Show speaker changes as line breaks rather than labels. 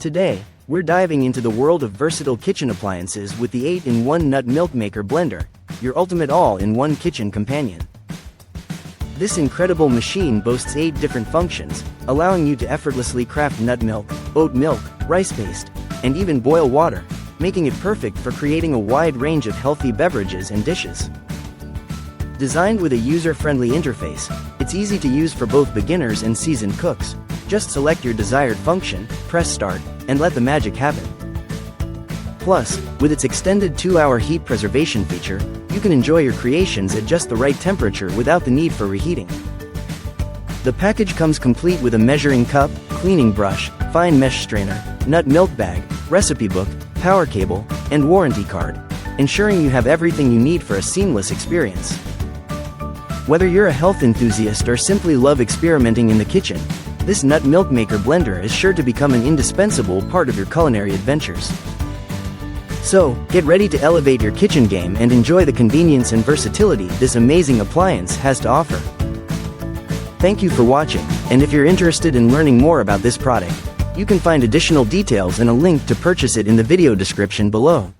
Today, we're diving into the world of versatile kitchen appliances with the 8-in-1 Nut Milk Maker Blender, your ultimate all-in-one kitchen companion. This incredible machine boasts 8 different functions, allowing you to effortlessly craft nut milk, oat milk, rice paste, and even boil water, making it perfect for creating a wide range of healthy beverages and dishes. Designed with a user-friendly interface, it's easy to use for both beginners and seasoned cooks. Just select your desired function, press start, and let the magic happen. Plus, with its extended 2-hour heat preservation feature, you can enjoy your creations at just the right temperature without the need for reheating. The package comes complete with a measuring cup, cleaning brush, fine mesh strainer, nut milk bag, recipe book, power cable, and warranty card, ensuring you have everything you need for a seamless experience. Whether you're a health enthusiast or simply love experimenting in the kitchen, this Nut Milk Maker blender is sure to become an indispensable part of your culinary adventures. So, get ready to elevate your kitchen game and enjoy the convenience and versatility this amazing appliance has to offer. Thank you for watching, and if you're interested in learning more about this product, you can find additional details and a link to purchase it in the video description below.